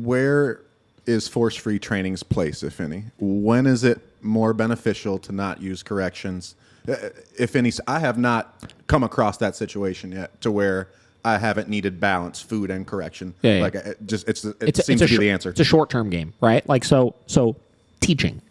where is force-free training's place, if any? When is it more beneficial to not use corrections? If any, I have not come across that situation yet to where I haven't needed balance, food, and correction. Yeah, yeah. Like it seems to be the answer. It's a short-term game, right? Like so teaching,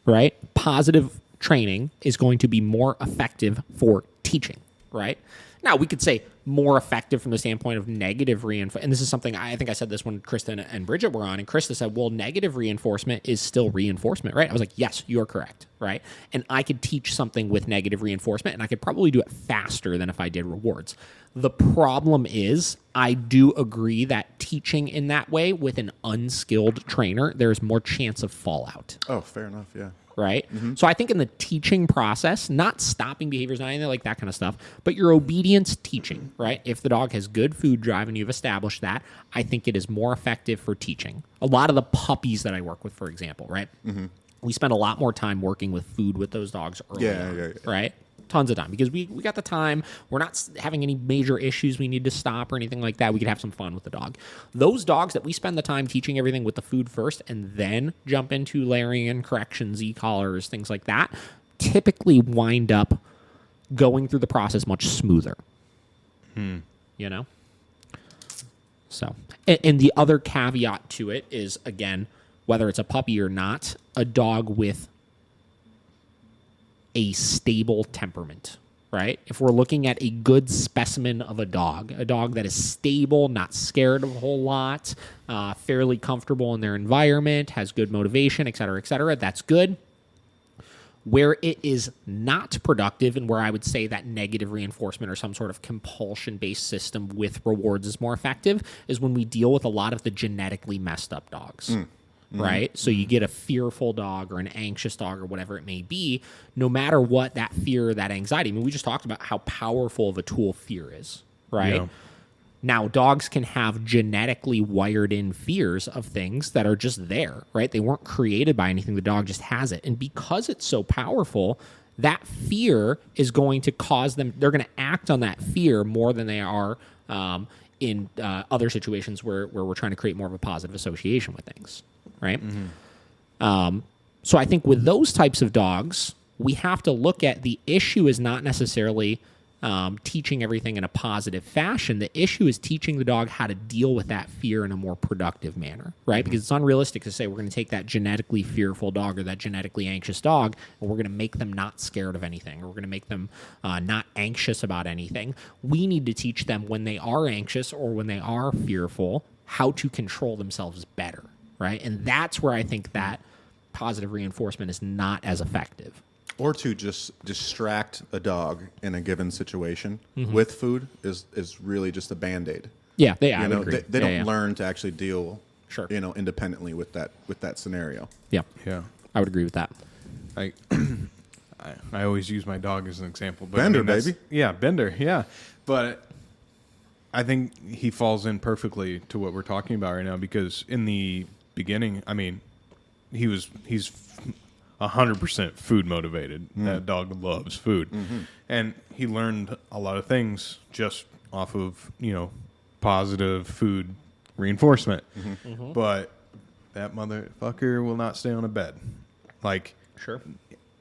right? Positive training is going to be more effective for teaching, right? Now, we could say more effective from the standpoint of negative reinforcement. And this is something, I think I said this when Krista and Bridget were on, and Krista said, well, negative reinforcement is still reinforcement, right? I was like, yes, you're correct, right? And I could teach something with negative reinforcement, and I could probably do it faster than if I did rewards. The problem is, I do agree that teaching in that way with an unskilled trainer, there's more chance of fallout. Oh, fair enough, yeah. Right? Mm-hmm. So I think in the teaching process, not stopping behaviors, not anything like that kind of stuff, but your obedience teaching, right? If the dog has good food drive and you've established that, I think it is more effective for teaching. A lot of the puppies that I work with, for example, right? Mm-hmm. We spend a lot more time working with food with those dogs early on, right? Tons of time because we got the time. We're not having any major issues we need to stop or anything like that. We could have some fun with the dog. Those dogs that we spend the time teaching everything with the food first and then jump into layering in corrections, e-collars, things like that, typically wind up going through the process much smoother. You know? So, and the other caveat to it is, again, whether it's a puppy or not, a dog with a stable temperament, right? If we're looking at a good specimen of a dog that is stable, not scared of a whole lot, fairly comfortable in their environment, has good motivation, et cetera, that's good. Where it is not productive and where I would say that negative reinforcement or some sort of compulsion-based system with rewards is more effective is when we deal with a lot of the genetically messed up dogs. Right? So you get a fearful dog or an anxious dog or whatever it may be, no matter what that fear, that anxiety. I mean, we just talked about how powerful of a tool fear is, right? Yeah. Now, dogs can have genetically wired in fears of things that are just there, right? They weren't created by anything. The dog just has it. And because it's so powerful, that fear is going to cause them, they're going to act on that fear more than they are in other situations where we're trying to create more of a positive association with things. Right? Mm-hmm. So I think with those types of dogs, we have to look at the issue is not necessarily teaching everything in a positive fashion. The issue is teaching the dog how to deal with that fear in a more productive manner, right? Mm-hmm. Because it's unrealistic to say we're going to take that genetically fearful dog or that genetically anxious dog and we're going to make them not scared of anything or we're going to make them not anxious about anything. We need to teach them when they are anxious or when they are fearful how to control themselves better. Right? And that's where I think that positive reinforcement is not as effective. Or to just distract a dog in a given situation with food is really just a Band-Aid. Yeah, they don't learn to actually deal independently with that scenario. Yeah. Yeah. I would agree with that. I always use my dog as an example. But Bender, baby. Yeah, Bender, yeah. But I think he falls in perfectly to what we're talking about right now because in the beginning, I mean, he's 100% food motivated. That dog loves food. Mm-hmm. And he learned a lot of things just off of, positive food reinforcement. Mm-hmm. Mm-hmm. But that motherfucker will not stay on a bed. Like, sure.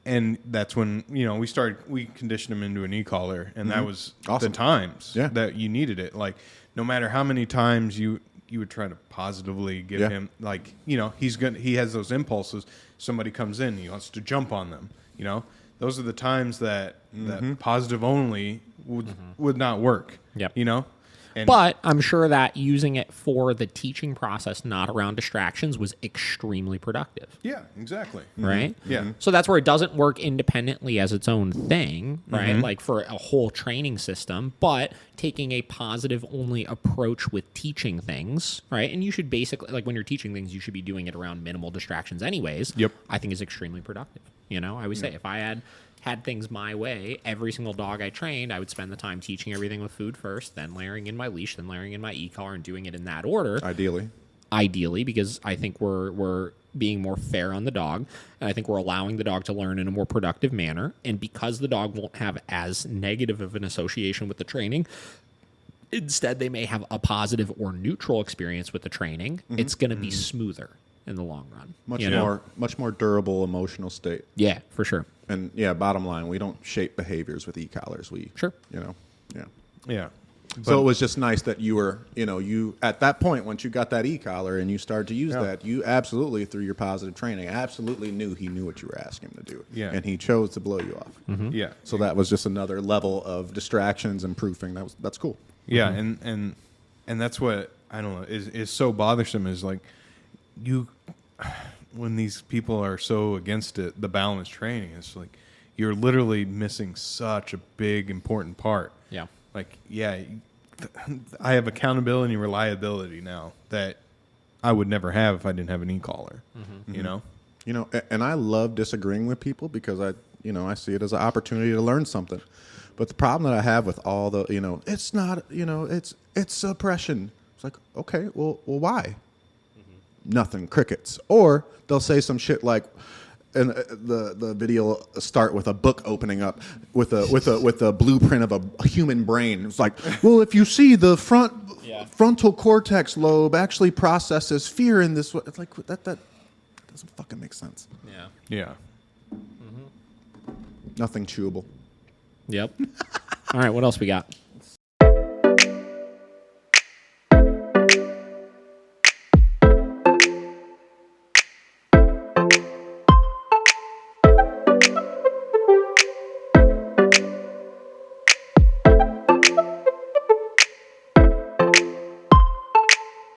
And that's when, we conditioned him into an e-collar, and that was awesome. The times that you needed it. Like, no matter how many times you would try to positively get him, like, he has those impulses. Somebody comes in, he wants to jump on them. Those are the times that positive only would not work. Yep. But I'm sure that using it for the teaching process, not around distractions, was extremely productive. Yeah, exactly. Right? Mm-hmm. Yeah. So that's where it doesn't work independently as its own thing, right? Mm-hmm. Like for a whole training system, but taking a positive only approach with teaching things, right? And you should basically, like when you're teaching things, you should be doing it around minimal distractions anyways. Yep. I think is extremely productive. I always say if I had things my way, every single dog I trained, I would spend the time teaching everything with food first, then layering in my leash, then layering in my e-collar, and doing it in that order. Ideally, because I think we're being more fair on the dog, and I think we're allowing the dog to learn in a more productive manner. And because the dog won't have as negative of an association with the training, instead they may have a positive or neutral experience with the training, it's going to be smoother in the long run. Much more durable emotional state. Yeah, for sure. And yeah, bottom line, we don't shape behaviors with e-collars. We Sure. Yeah. Yeah. So it was just nice that you were, you at that point, once you got that e-collar and you started to use Yeah. that, you absolutely, through your positive training, absolutely knew he knew what you were asking him to do. Yeah. And he chose to blow you off. Yeah. So that was just another level of distractions and proofing. That's cool. Yeah, and that's what I don't know is so bothersome is like you when these people are so against it, the balance training is like you're literally missing such a big important part. Yeah. Like I have accountability and reliability now that I would never have if I didn't have an e-collar. You know? And I love disagreeing with people because I see it as an opportunity to learn something. But the problem that I have with all the, it's not, it's suppression. It's like, okay, well, why? Nothing, crickets. Or they'll say some shit like, and the video will start with a book opening up with a blueprint of a human brain. It's like, well, if you see the frontal cortex lobe actually processes fear in this way, it's like that doesn't fucking make sense. Yeah. Yeah. Nothing chewable. Yep. All right, what else we got?